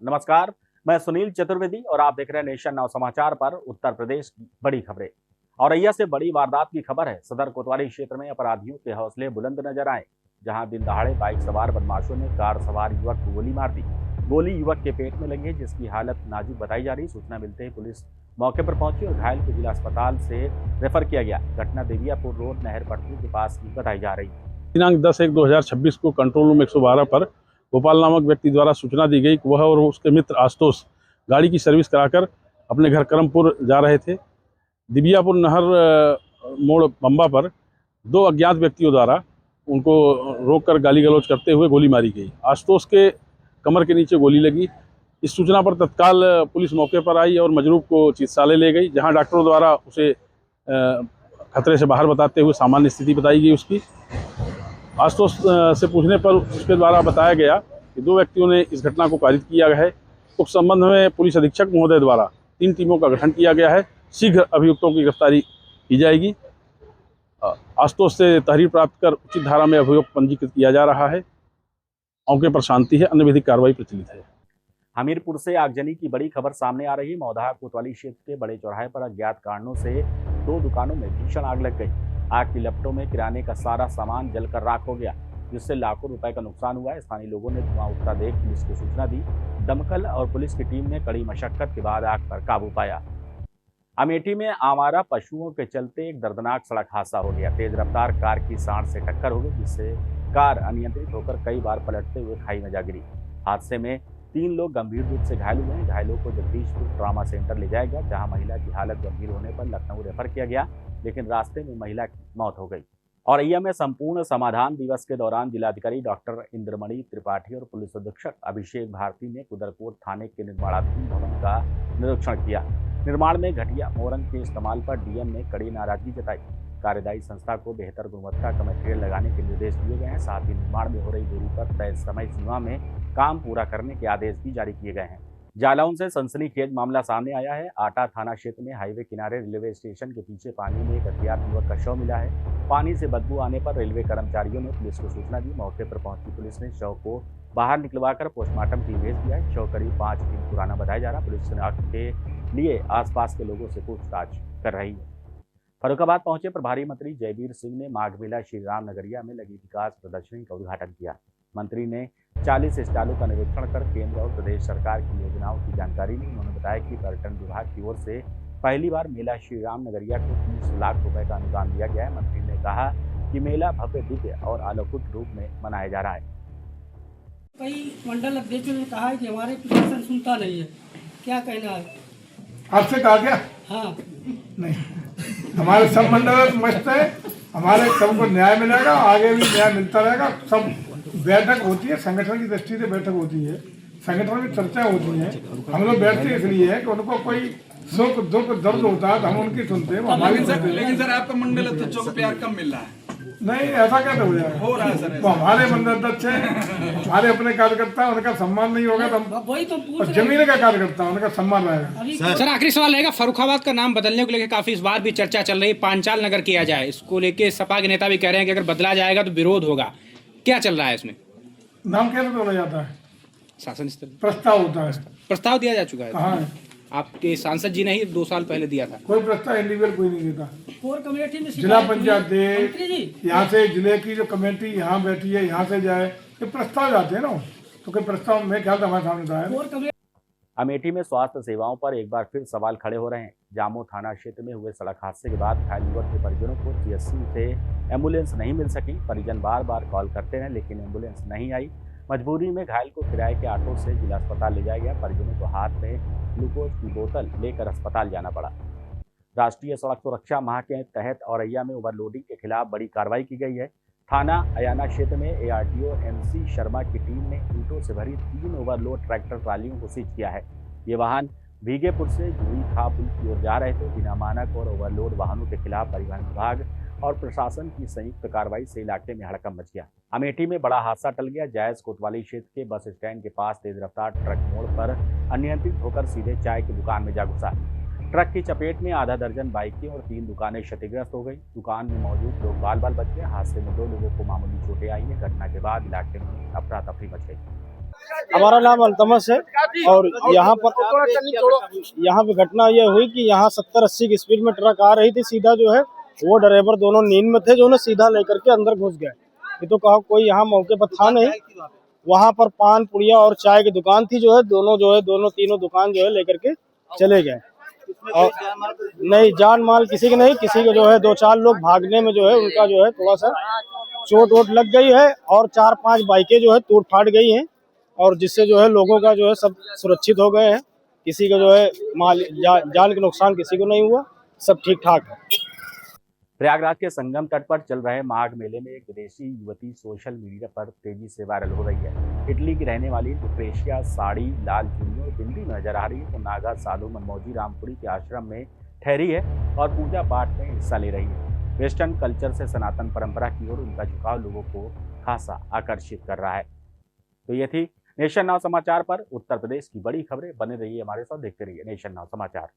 नमस्कार, मैं सुनील चतुर्वेदी और आप देख रहे हैं नेशन नाउ समाचार पर उत्तर प्रदेश की बड़ी खबरें। औरैया से बड़ी वारदात की खबर है। सदर कोतवाली क्षेत्र में अपराधियों के हौसले बुलंद नजर आए, जहां दिन दहाड़े बाइक सवार बदमाशों ने कार सवार युवक को गोली मार दी। गोली युवक के पेट में लगी है, जिसकी हालत नाजुक बताई जा रही। सूचना मिलते ही पुलिस मौके पर पहुंची और घायल को जिला अस्पताल से रेफर किया गया। घटना देवियापुर रोड नहर पटरी के पास की बताई जा रही है। दिनांक 10/1/2026 को कंट्रोल रूम 112 पर गोपाल नामक व्यक्ति द्वारा सूचना दी गई कि वह और उसके मित्र आशुतोष गाड़ी की सर्विस कराकर अपने घर करमपुर जा रहे थे। दिबियापुर नहर मोड़ बम्बा पर दो अज्ञात व्यक्तियों द्वारा उनको रोककर गाली गलौज करते हुए गोली मारी गई। आशुतोष के कमर के नीचे गोली लगी। इस सूचना पर तत्काल पुलिस मौके पर आई और मजरूब को चिकित्सालय ले गई, जहां डॉक्टरों द्वारा उसे खतरे से बाहर बताते हुए सामान्य स्थिति बताई गई उसकी। आशुतोष से पूछने पर उसके द्वारा बताया गया कि दो व्यक्तियों ने इस घटना को कारित किया है। उस संबंध में पुलिस अधीक्षक महोदय द्वारा 3 टीमों का गठन किया गया है। शीघ्र अभियुक्तों की गिरफ्तारी की जाएगी। आशुतोष से तहरीर प्राप्त कर उचित धारा में अभियुक्त पंजीकृत किया जा रहा है। मौके पर शांति है, अन्य विधिक कार्रवाई प्रचलित है। हमीरपुर से आगजनी की बड़ी खबर सामने आ रही है। मौधा कोतवाली क्षेत्र के बड़े चौराहे पर अज्ञात कारणों से 2 दुकानों में भीषण आग लग गई। आग की लपटों में किराने का सारा सामान जलकर राख हो गया, जिससे लाखों रुपए का नुकसान हुआ है। स्थानीय लोगों ने धुआं उठता देख पुलिस को सूचना दी। दमकल और पुलिस की टीम ने कड़ी मशक्कत के बाद आग पर काबू पाया। अमेठी में आवारा पशुओं के चलते एक दर्दनाक सड़क हादसा हो गया। तेज रफ्तार कार की सांड से टक्कर हो गई, जिससे कार अनियंत्रित होकर कई बार पलटते हुए खाई में जा गिरी। हादसे में 3 लोग गंभीर रूप से घायल हुए हैं। घायलों को जगदीशपुर ट्रॉमा सेंटर ले जाया गया, जहां महिला की हालत गंभीर होने पर लखनऊ रेफर किया गया, लेकिन रास्ते में महिला की मौत हो गई। औरैया में संपूर्ण समाधान दिवस के दौरान जिलाधिकारी डॉक्टर इंद्रमणि त्रिपाठी और पुलिस अधीक्षक अभिषेक भारती ने कुदरकोट थाने के निर्माणाधीन भवन का निरीक्षण किया। निर्माण में घटिया मोरंग के इस्तेमाल पर डीएम ने कड़ी नाराजगी जताई। कार्यदायी संस्था को बेहतर गुणवत्ता का मटेरियल लगाने के निर्देश दिए गए हैं। साथ ही निर्माण में हो रही देरी पर तय समय सीमा में काम पूरा करने के आदेश भी जारी किए गए हैं। जालौन से सनसनीखेज मामला सामने आया है। आटा थाना क्षेत्र में हाईवे किनारे रेलवे स्टेशन के पीछे पानी में एक अज्ञात युवक का शव मिला है। पानी से बदबू आने पर रेलवे कर्मचारियों ने पुलिस को सूचना दी। मौके पर पहुंची पुलिस ने शव को बाहर निकलवाकर पोस्टमार्टम के लिए भेज दिया है। शव करीब 5 दिन पुराना बताया जा रहा। पुलिस शिनाख्त के लिए आसपास के लोगों से पूछताछ कर रही है। फर्रुखाबाद पहुंचे प्रभारी मंत्री जयवीर सिंह ने माघ मेला श्री राम नगरिया में लगी विकास प्रदर्शनी का उद्घाटन किया। मंत्री ने 40 स्टॉलों का निरीक्षण कर केंद्र और प्रदेश सरकार की योजनाओं की जानकारी ली। उन्होंने बताया कि पर्यटन विभाग की ओर से पहली बार मेला श्री राम नगरिया को 30 लाख रुपए का अनुदान दिया गया है। मंत्री ने कहा कि मेला भव्य, दिव्य और अलौकिक रूप में मनाया जा रहा है। कई मंडल अध्यक्षों ने कहा है कि हमारे प्रशासन सुनता नहीं है, क्या कहना है? आपसे कहा गया? हाँ नहीं, हमारे सब मंडल मस्त है। हमारे सबको न्याय मिलेगा, आगे भी न्याय मिलता रहेगा। सब बैठक होती है, संगठन की दृष्टि से बैठक होती है, संगठन में चर्चा होती है। हम लोग बैठते इसलिए है कि उनको कोई सुख दुख दर्द होता है तो हम उनकी सुनते हैं, हमारी सुनते हैं। लेकिन सर आपका मंडल अध्यक्षों को प्यार कम मिल रहा है। नहीं, ऐसा कैसे हो जाएगा? हो रहा है सर। तो हमारे मंडल अध्यक्ष हैं, हमारे अपने कार्यकर्ता, उनका सम्मान नहीं होगा तो हम वही तो पूछ और रहे जमीन का कार्यकर्ता, उनका सम्मान रहेगा। सर आखिरी सवाल रहेगा, फर्रुखाबाद का नाम बदलने को लेकर काफी इस बार भी चर्चा चल रही है, पांचाल नगर किया जाए, इसको लेके सपा के नेता भी कह रहे हैं कि अगर बदला जाएगा तो विरोध होगा। क्या चल रहा है इसमें? नाम कैसे बोला जाता है? शासन स्तर प्रस्ताव होता है। प्रस्ताव दिया जा चुका है। कहाँ है? आपके सांसद जी ने ही 2 साल पहले दिया था। कोई प्रस्ताव इंडिविजुअल कोई नहीं देता। कोर कमेटी में जिला पंचायत दे, मंत्री जी यहाँ से जिले की जो कमेटी यहाँ बैठी है, यहाँ से जाए, ये प्रस्ताव जाते हैं ना। तो कोई प्रस्ताव में ख्याल हमारे सामने आया। कोर कमेटी अमेठी में स्वास्थ्य सेवाओं पर एक बार फिर सवाल खड़े हो रहे हैं। जामो थाना क्षेत्र में हुए सड़क हादसे के बाद घायल युवक के परिजनों को सीएससी से एम्बुलेंस नहीं मिल सकी। परिजन बार बार कॉल करते रहे, लेकिन एम्बुलेंस नहीं आई। मजबूरी में घायल को किराए के ऑटो से जिला अस्पताल ले जाया गया। परिजनों को हाथ में ग्लूकोज की बोतल लेकर अस्पताल जाना पड़ा। राष्ट्रीय सड़क सुरक्षा माह के तहत औरैया में ओवरलोडिंग के खिलाफ बड़ी कार्रवाई की गई है। थाना अयाना क्षेत्र में एआरटीओ एमसी शर्मा की टीम ने ईंटों से भरी 3 ओवरलोड ट्रैक्टर ट्रालियों को सीज किया है। ये वाहन भीगेपुर से जुई खा पुल की ओर जा रहे थे। बिना मानक और ओवरलोड वाहनों के खिलाफ परिवहन विभाग और प्रशासन की संयुक्त कार्रवाई से इलाके में हड़कंप मच गया। अमेठी में बड़ा हादसा टल गया। जायज कोतवाली क्षेत्र के बस स्टैंड के पास तेज रफ्तार ट्रक मोड़ पर अनियंत्रित होकर सीधे चाय की दुकान में जा घुसा। ट्रक की चपेट में आधा दर्जन बाइकें और 3 दुकानें क्षतिग्रस्त हो गई। दुकान में मौजूद लोग बाल बाल बच गए। हादसे में 2 लोगों को मामूली चोटें आई हैं। घटना के बाद इलाके में अफरा तफरी मच गई। हमारा नाम अल्तमस है और यहाँ पे घटना ये हुई कि यहाँ 70-80 की स्पीड में ट्रक आ रही थी सीधा जो है, वो ड्राइवर दोनों नींद में थे जो सीधा लेकर के अंदर घुस गए। ये तो कहा कोई यहाँ मौके पर था नहीं, वहाँ पर पान पुड़िया और चाय की दुकान थी जो है, दोनों तीनों दुकान जो है लेकर के चले गए। और नहीं, जान माल किसी के नहीं, किसी के जो है 2-4 लोग भागने में जो है उनका जो है थोड़ा सा चोट वोट लग गई है और 4-5 बाइकें जो है टूट फाट गई हैं और जिससे जो है लोगों का जो है सब सुरक्षित हो गए हैं। किसी का जो है माल जान के नुकसान किसी को नहीं हुआ, सब ठीक ठाक है। प्रयागराज के संगम तट पर चल रहे माघ मेले में एक विदेशी युवती सोशल मीडिया पर तेजी से वायरल हो रही है। इटली की रहने वाली लुक्रेशिया साड़ी, लाल चूड़ियों और बिंदी में नजर आ रही है तो नागा साधु मनमौजी रामपुरी के आश्रम में ठहरी है और पूजा पाठ में हिस्सा ले रही है। वेस्टर्न कल्चर से सनातन परंपरा की ओर उनका झुकाव लोगों को खासा आकर्षित कर रहा है। तो ये थी नेशन नाउ समाचार पर उत्तर प्रदेश की बड़ी खबरें। बने रहिए हमारे साथ, देखते रहिए नेशन नाउ समाचार।